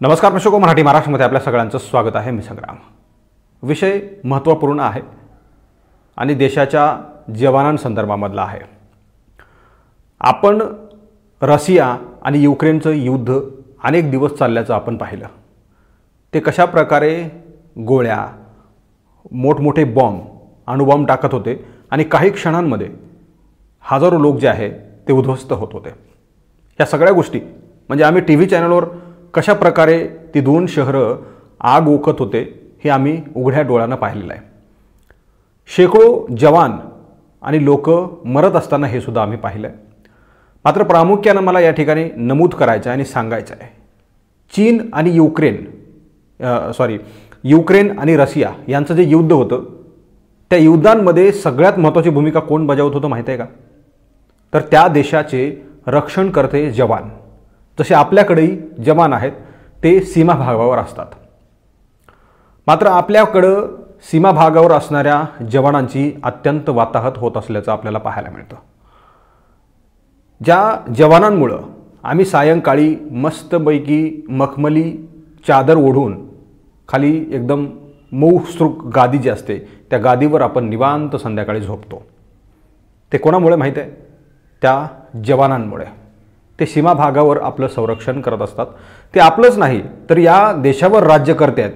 नमस्कार प्रेक्षको, मराठी महाराष्ट्रामध्ये आपल्या सगळ्यांचं स्वागत आहे. मी संग्राम. विषय महत्त्वपूर्ण आहे आणि देशाच्या जवानांसंदर्भामधला आहे. आपण रशिया आणि युक्रेनचं युद्ध अनेक दिवस चालल्याचं आपण पाहिलं. ते कशा प्रकारे गोळ्या, मोठमोठे बॉम्ब, अणुबॉम्ब टाकत होते आणि काही क्षणांमध्ये हजारो लोक जे आहे ते उद्ध्वस्त होत होते. या सगळ्या गोष्टी म्हणजे आम्ही टी व्ही चॅनलवर कशा प्रकारे ती दोन शहरं आग ओकत होते हे आम्ही उघड्या डोळ्यानं पाहिलेलं आहे. शेकडो जवान आणि लोक मरत असताना हे सुद्धा आम्ही पाहिलं आहे. मात्र प्रामुख्यानं मला या ठिकाणी नमूद करायचं आणि सांगायचं आहे, चीन आणि युक्रेन आणि रशिया यांचं जे युद्ध होतं त्या युद्धांमध्ये सगळ्यात महत्त्वाची भूमिका कोण बजावत होतं माहीत आहे का? तर त्या देशाचे रक्षण करते जवान. जसे आपल्याकडेही जवान आहेत ते सीमा भागावर असतात. मात्र आपल्याकडं सीमा भागावर असणाऱ्या जवानांची अत्यंत वाताहत होत असल्याचं आपल्याला पाहायला मिळतं. ज्या जवानांमुळं आम्ही सायंकाळी मस्तपैकी मखमली चादर ओढून खाली एकदम मऊसृक गादी जी असते त्या गादीवर आपण निवांत संध्याकाळी झोपतो, ते कोणामुळे माहीत आहे? त्या जवानांमुळे. ते सीमा भागावर आपलं संरक्षण करत असतात. ते आपलंच नाही तर या देशावर राज्यकर्ते आहेत,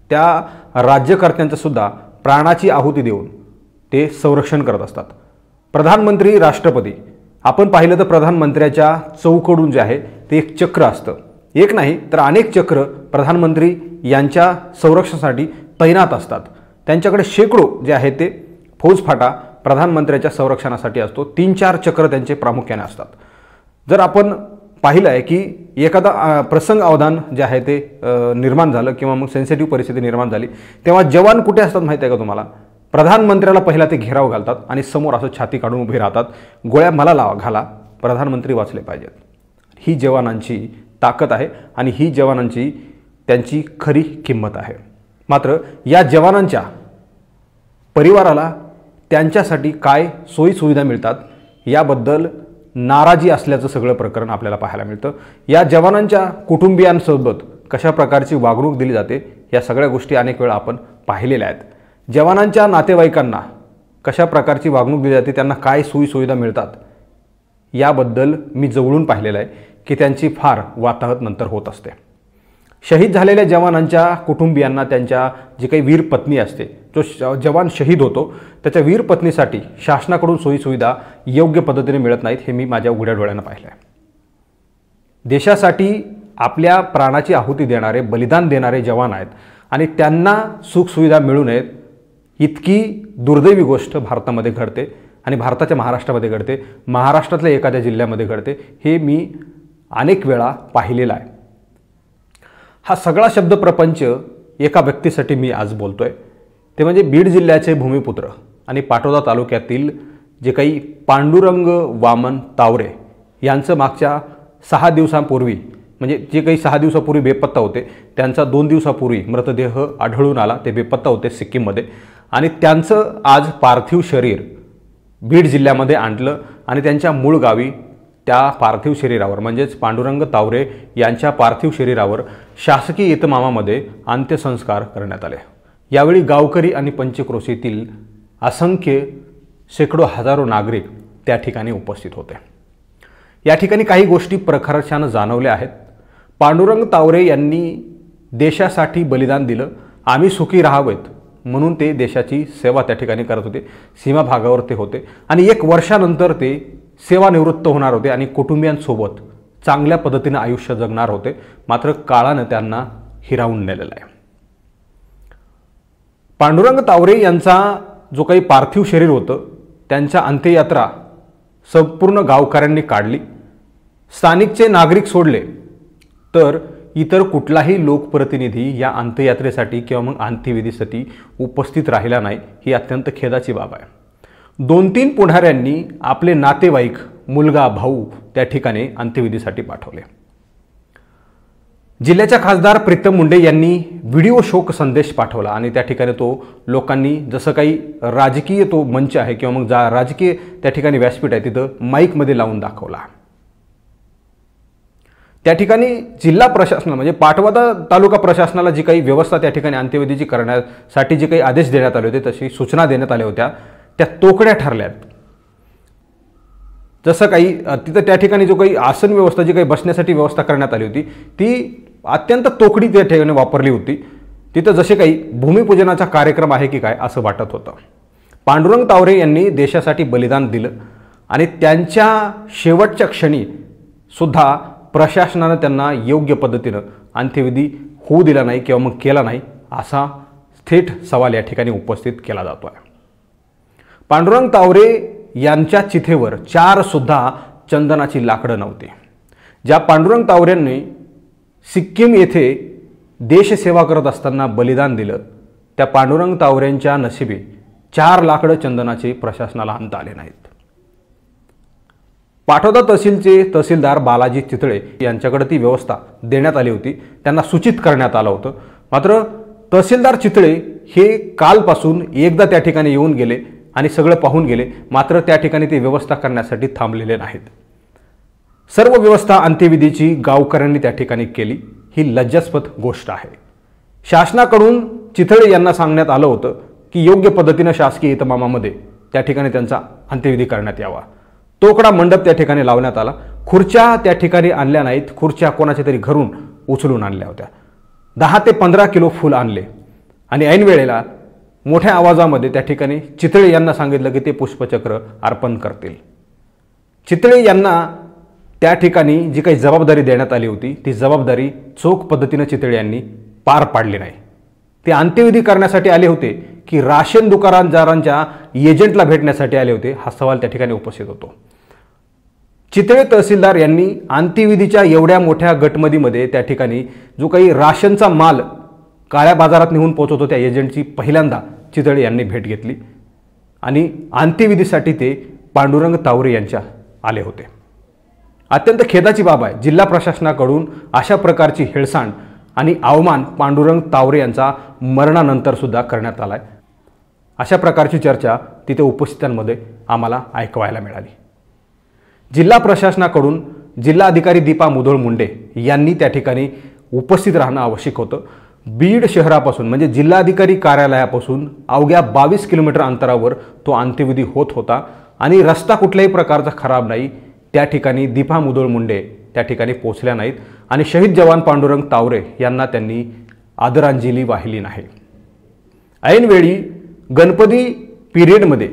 त्या राज्यकर्त्यांचं सुद्धा प्राणाची आहुती देऊन ते संरक्षण करत असतात. प्रधानमंत्री, राष्ट्रपती, आपण पाहिलं तर प्रधानमंत्र्याच्या चौकडून जे आहे ते एक चक्र असतं. एक नाही तर अनेक चक्र प्रधानमंत्री यांच्या संरक्षणासाठी तैनात असतात. त्यांच्याकडे शेकडो जे आहे ते फौजफाटा प्रधानमंत्र्याच्या संरक्षणासाठी असतो. 3-4 चक्र त्यांचे प्रामुख्याने असतात. जर आपण पाहिलं आहे की एखादा प्रसंग अवधान जे आहे ते निर्माण झालं किंवा मग सेन्सिटिव्ह परिस्थिती निर्माण झाली तेव्हा जवान कुठे असतात माहिती आहे का तुम्हाला? प्रधानमंत्र्याला पहिला ते घेराव घालतात आणि समोर असं छाती काढून उभे राहतात, गोळ्या मला घाला, प्रधानमंत्री वाचले पाहिजेत. ही जवानांची ताकद आहे आणि ही जवानांची त्यांची खरी किंमत आहे. मात्र या जवानांच्या परिवाराला त्यांच्यासाठी काय सोयीसुविधा मिळतात याबद्दल नाराजी असल्याचं सगळं प्रकरण आपल्याला पाहायला मिळतं. या जवानांच्या कुटुंबियांसोबत कशा प्रकारची वागणूक दिली जाते या सगळ्या गोष्टी अनेक वेळा आपण पाहिलेल्या आहेत. जवानांच्या नातेवाईकांना कशा प्रकारची वागणूक दिली जाते, त्यांना काय सोयीसुविधा मिळतात याबद्दल मी जवळून पाहिलेलं आहे की त्यांची फार वाताहत नंतर होत असते. शहीद झालेल्या जवानांच्या कुटुंबियांना त्यांच्या जी काही वीर पत्नी असते, जो जवान शहीद होतो त्याच्या वीर पत्नीसाठी शासनाकडून सोयीसुविधा योग्य पद्धतीने मिळत नाहीत, हे मी माझ्या उघड्या डोळ्यानं पाहिलं आहे. देशासाठी आपल्या प्राणाची आहुती देणारे, बलिदान देणारे जवान आहेत आणि त्यांना सुखसुविधा मिळू नयेत इतकी दुर्दैवी गोष्ट भारतामध्ये घडते आणि भारताच्या महाराष्ट्रामध्ये घडते, महाराष्ट्रातल्या एखाद्या जिल्ह्यामध्ये घडते, हे मी अनेक वेळा पाहिलेलं आहे. हा सगळा शब्दप्रपंच एका व्यक्तीसाठी मी आज बोलतोय, ते म्हणजे बीड जिल्ह्याचे भूमिपुत्र आणि पाटोदा तालुक्यातील जे काही पांडुरंग वामन तावरे यांचं मागच्या 6 दिवसांपूर्वी म्हणजे जे काही 6 दिवसापूर्वी बेपत्ता होते त्यांचा 2 दिवसापूर्वी मृतदेह आढळून आला. ते बेपत्ता होते सिक्कीममध्ये आणि त्यांचं आज पार्थिव शरीर बीड जिल्ह्यामध्ये आणलं आणि त्यांच्या मूळ गावी त्या पार्थिव शरीरावर म्हणजेच पांडुरंग तावरे यांच्या पार्थिव शरीरावर शासकीय इतमामामध्ये अंत्यसंस्कार करण्यात आले. यावेळी गावकरी आणि पंचक्रोशीतील असंख्य शेकडो हजारो नागरिक त्या ठिकाणी उपस्थित होते. या ठिकाणी काही गोष्टी प्रखरतेनं जाणवल्या आहेत. पांडुरंग तावरे यांनी देशासाठी बलिदान दिलं, आम्ही सुखी राहावेत म्हणून ते देशाची सेवा त्या ठिकाणी करत होते. सीमा भागावर ते होते आणि 1 वर्षानंतर ते सेवानिवृत्त होणार होते आणि कुटुंबियांसोबत चांगल्या पद्धतीने आयुष्य जगणार होते. मात्र काळानं त्यांना हिरावून नेलेलं आहे. पांडुरंग तावरे यांचा जो काही पार्थिव शरीर होतं त्यांच्या अंत्ययात्रा संपूर्ण गावकऱ्यांनी काढली. स्थानिकचे नागरिक सोडले तर इतर कुठलाही लोकप्रतिनिधी या अंत्ययात्रेसाठी किंवा मग अंत्यविधीसाठी उपस्थित राहिला नाही. ही अत्यंत खेदाची बाब आहे. 2-3 पुढाऱ्यांनी आपले नातेवाईक, मुलगा, भाऊ त्या ठिकाणी अंत्यविधीसाठी पाठवले. जिल्ह्याच्या खासदार प्रीतम मुंडे यांनी व्हिडिओ शोक संदेश पाठवला आणि त्या ठिकाणी तो लोकांनी जसं काही राजकीय तो मंच आहे किंवा मग राजकीय त्या ठिकाणी व्यासपीठ आहे तिथं माईकमध्ये लावून दाखवला. त्या ठिकाणी जिल्हा प्रशासन म्हणजे पाटबंधारे तालुका प्रशासनाला जी काही व्यवस्था त्या ठिकाणी अंत्यविधीची करण्यासाठी जे काही आदेश देण्यात आले होते, तशी सूचना देण्यात आल्या होत्या, त्या तोकड्या ठरल्यात. जसं काही तिथं त्या ठिकाणी जो काही आसन व्यवस्था जी काही बसण्यासाठी व्यवस्था करण्यात आली होती ती अत्यंत तोकडी त्या ठिकाणी वापरली होती. तिथं जसे काही भूमिपूजनाचा कार्यक्रम आहे की काय असं वाटत होतं. पांडुरंग तावरे यांनी देशासाठी बलिदान दिलं आणि त्यांच्या शेवटच्या क्षणी सुद्धा प्रशासनानं त्यांना योग्य पद्धतीनं अंत्यविधी होऊ दिला नाही किंवा मग केला नाही असा थेट सवाल या ठिकाणी उपस्थित केला जातो आहे. पांडुरंग तावरे यांच्या चिथेवर 4 सुद्धा चंदनाची लाकडं नव्हती. ज्या पांडुरंग तावरेंनी सिक्कीम येथे देशसेवा करत असताना बलिदान दिलं, त्या पांडुरंग तावरेंच्या नशिबी 4 लाकडं चंदनाचे प्रशासनाला आणता आले नाहीत. पाटोदा तहसीलचे तहसीलदार बालाजी चितळे यांच्याकडे ती व्यवस्था देण्यात आली होती, त्यांना सूचित करण्यात आलं होतं. मात्र तहसीलदार चितळे हे कालपासून एकदा त्या ठिकाणी येऊन गेले आणि सगळं पाहून गेले, मात्र त्या ठिकाणी ती व्यवस्था करण्यासाठी थांबलेले नाहीत. सर्व व्यवस्था अंत्यविधीची गावकऱ्यांनी त्या ठिकाणी केली. ही लज्जास्पद गोष्ट आहे. शासनाकडून चितळे यांना सांगण्यात आलं होतं की योग्य पद्धतीनं शासकीय इतमामामध्ये त्या ठिकाणी त्यांचा अंत्यविधी करण्यात यावा. तोकडा मंडप त्या ठिकाणी लावण्यात आला. खुर्च्या त्या ठिकाणी आणल्या नाहीत, खुर्च्या कोणाच्या तरी घरून उचलून आणल्या होत्या. 10 ते 15 किलो फूल आणले आणि ऐन वेळेला मोठ्या आवाजामध्ये त्या ठिकाणी चितळे यांना सांगितलं की ते पुष्पचक्र अर्पण करतील. चितळे यांना त्या ठिकाणी जी काही जबाबदारी देण्यात आली होती ती जबाबदारी चोख पद्धतीनं चितळे यांनी पार पाडली नाही. ते अंत्यविधी करण्यासाठी आले होते की राशन दुकानदारांच्या एजंटला भेटण्यासाठी आले होते, हा सवाल त्या ठिकाणी उपस्थित होतो. चितळे तहसीलदार यांनी अंत्यविधीच्या एवढ्या मोठ्या गटमधीमध्ये त्या ठिकाणी जो काही राशनचा माल काळ्या बाजारात नेऊन पोहोचवतो त्या एजंटची पहिल्यांदा चितळे यांनी भेट घेतली आणि अंत्यविधीसाठी ते पांडुरंग तावरे यांच्या आले होते. अत्यंत खेदाची बाब आहे, जिल्हा प्रशासनाकडून अशा प्रकारची हेळसांड आणि अवमान पांडुरंग तावरे यांचा मरणानंतर सुद्धा करण्यात आलाय. अशा प्रकारची चर्चा तिथे उपस्थितांमध्ये आम्हाला ऐकवायला मिळाली. जिल्हा प्रशासनाकडून जिल्हाधिकारी दीपा मुधोळ मुंडे यांनी त्या ठिकाणी उपस्थित राहणं आवश्यक होतं. बीड शहरापासून म्हणजे जिल्हाधिकारी कार्यालयापासून अवघ्या 22 किलोमीटर अंतरावर तो अंत्यविधी होत होता आणि रस्ता कुठल्याही प्रकारचा खराब नाही. त्या ठिकाणी दीपा मुधोळ मुंडे त्या ठिकाणी पोहोचल्या नाहीत आणि शहीद जवान पांडुरंग तावरे यांना त्यांनी आदरांजली वाहिली नाही. ऐनवेळी गणपती पिरियडमध्ये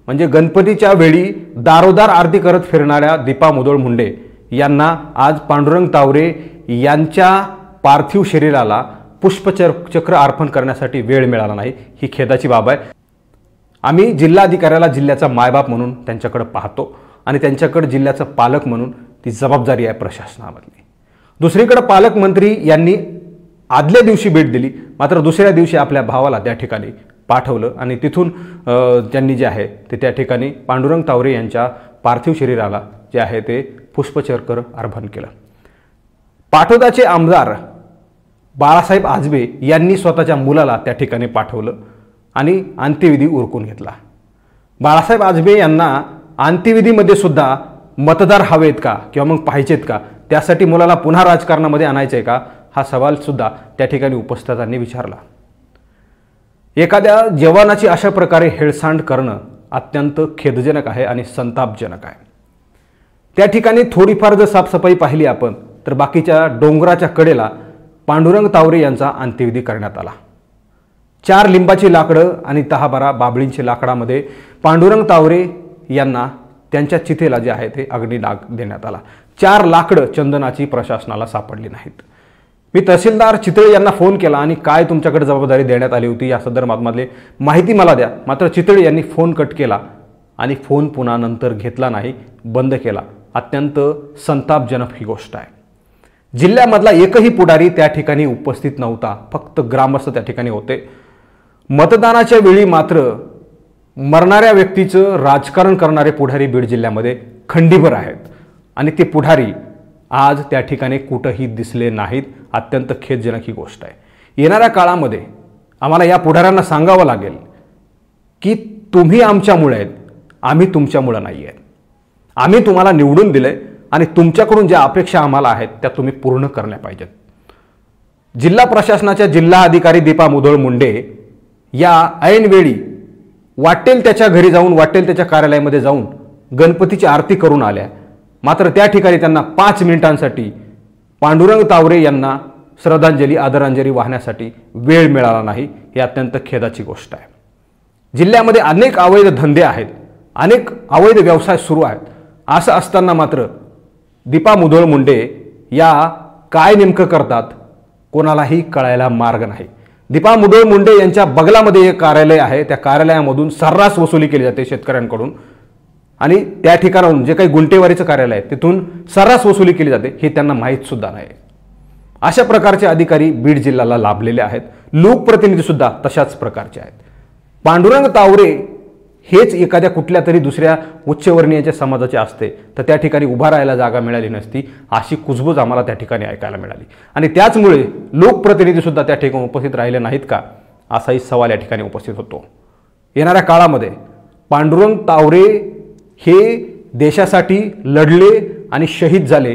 म्हणजे गणपतीच्या वेळी दारोदार आरती करत फिरणाऱ्या दीपा मुधोळ मुंडे यांना आज पांडुरंग तावरे यांच्या पार्थिव शरीराला पुष्पचक्र अर्पण करण्यासाठी वेळ मिळाला नाही. ही खेदाची बाब आहे. आम्ही जिल्हाधिकाऱ्याला जिल्ह्याचा मायबाप म्हणून त्यांच्याकडे पाहतो आणि त्यांच्याकडे जिल्ह्याचा पालक म्हणून ती जबाबदारी आहे प्रशासनामधली. दुसरीकडे पालकमंत्री यांनी आदल्या दिवशी भेट दिली, मात्र दुसऱ्या दिवशी आपल्या भावाला त्या ठिकाणी पाठवलं आणि तिथून त्यांनी जे आहे ते त्या ठिकाणी पांडुरंग तावरे यांच्या पार्थिव शरीराला जे आहे ते पुष्पचक्र अर्पण केलं. पाटोदाचे आमदार बाळासाहेब आजबे यांनी स्वतःच्या मुलाला त्या ठिकाणी पाठवलं आणि अंत्यविधी उरकून घेतला. बाळासाहेब आजबे यांना अंत्यविधीमध्ये सुद्धा मतदार हवेत का किंवा मग पाहिजेत का, त्यासाठी मुलाला पुन्हा राजकारणामध्ये आणायचं आहे का, हा सवाल सुद्धा त्या ठिकाणी उपस्थितांनी विचारला. एखाद्या जवानाची अशा प्रकारे हेळसांड करणं अत्यंत खेदजनक आहे आणि संतापजनक आहे. त्या ठिकाणी थोडीफार जर साफसफाई पाहिली आपण तर बाकीच्या डोंगराच्या कडेला पांडुरंग तावरे यांचा अंत्यविधी करण्यात आला. 4 लिंबाची लाकडं आणि 10-12 बाबळींच्या लाकडामध्ये पांडुरंग तावरे यांना त्यांच्या चितेला जे आहे ते अग्निडाग देण्यात आला. 4 लाकडं चंदनाची प्रशासनाला सापडली नाहीत. मी तहसीलदार चितळे यांना फोन केला आणि काय तुमच्याकडे जबाबदारी देण्यात आली होती या संदर्भातली माहिती मला द्या, मात्र चितळे यांनी फोन कट केला आणि फोन पुन्हा नंतर घेतला नाही, बंद केला. अत्यंत संतापजनक ही गोष्ट आहे. जिल्ह्यामधला एकही पुढारी त्या ठिकाणी उपस्थित नव्हता, फक्त ग्रामस्थ त्या ठिकाणी होते. मतदानाच्या वेळी मात्र मरणाऱ्या व्यक्तीचं राजकारण करणारे पुढारी बीड जिल्ह्यामध्ये खंडीभर आहेत आणि ते पुढारी आज त्या ठिकाणी कुठंही दिसले नाहीत. अत्यंत खेदजनक ही गोष्ट आहे. येणाऱ्या काळामध्ये आम्हाला या पुढाऱ्यांना सांगावं लागेल की तुम्ही आमच्यामुळे आहेत, आम्ही तुमच्यामुळे नाही आहेत. आम्ही तुम्हाला निवडून दिले आणि तुमच्याकडून ज्या अपेक्षा आम्हाला आहेत त्या तुम्ही पूर्ण करल्या पाहिजेत. जिल्हा प्रशासनाच्या जिल्हा अधिकारी दीपा मुधोळ मुंडे या ऐनवेळी वाटेल त्याच्या घरी जाऊन, वाटेल त्याच्या कार्यालयामध्ये जाऊन गणपतीची आरती करून आल्या. मात्र त्या ठिकाणी त्यांना 5 मिनिटांसाठी पांडुरंग तावरे यांना श्रद्धांजली, आदरांजली वाहण्यासाठी वेळ मिळाला नाही. ही अत्यंत खेदाची गोष्ट आहे. जिल्ह्यामध्ये अनेक अवैध धंदे आहेत, अनेक अवैध व्यवसाय सुरू आहेत. असं असताना मात्र दीपा मुधोळ मुंडे या काय नेमकं करतात कोणालाही कळायला मार्ग नाही. दीपा मुधोळ मुंडे यांच्या बगलामध्ये एक कार्यालय आहे. त्या कार्यालयामधून सर्रास वसुली केली जाते शेतकऱ्यांकडून आणि त्या ठिकाणाहून जे काही गुंटेवारीचं कार्यालय आहे तिथून सर्रास वसुली केली जाते हे त्यांना माहीत सुद्धा नाही. अशा प्रकारचे अधिकारी बीड जिल्ह्याला लाभलेले आहेत. लोकप्रतिनिधी सुद्धा तशाच प्रकारचे आहेत. पांडुरंग तावरे हेच एखाद्या कुठल्या तरी दुसऱ्या उच्चवर्णीयाच्या समाजाचे असते तर त्या ठिकाणी उभा राहायला जागा मिळाली नसती, अशी कुजबूज आम्हाला त्या ठिकाणी ऐकायला मिळाली. आणि त्याचमुळे लोकप्रतिनिधी सुद्धा त्या ठिकाणी उपस्थित राहिले नाहीत का, असाही सवाल या ठिकाणी उपस्थित होतो. येणाऱ्या काळामध्ये पांडुरंग तावरे हे देशासाठी लढले आणि शहीद झाले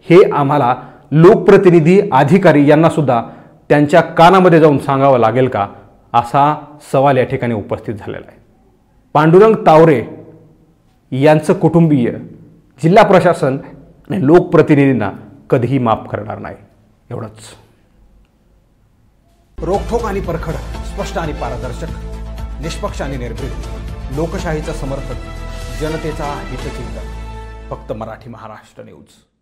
हे आम्हाला लोकप्रतिनिधी, अधिकारी यांना सुद्धा त्यांच्या कानामध्ये जाऊन सांगावं लागेल का, असा सवाल या ठिकाणी उपस्थित झालेला आहे. पांडुरंग तावरे यांचं कुटुंबीय जिल्हा प्रशासन आणि लोकप्रतिनिधींना कधीही माफ करणार नाही. एवढंच. रोखोक आणि परखड, स्पष्ट आणि पारदर्शक, निष्पक्ष आणि निर्भीड, लोकशाहीचा समर्थक, जनतेचा हितचिंतक, फक्त मराठी महाराष्ट्र न्यूज.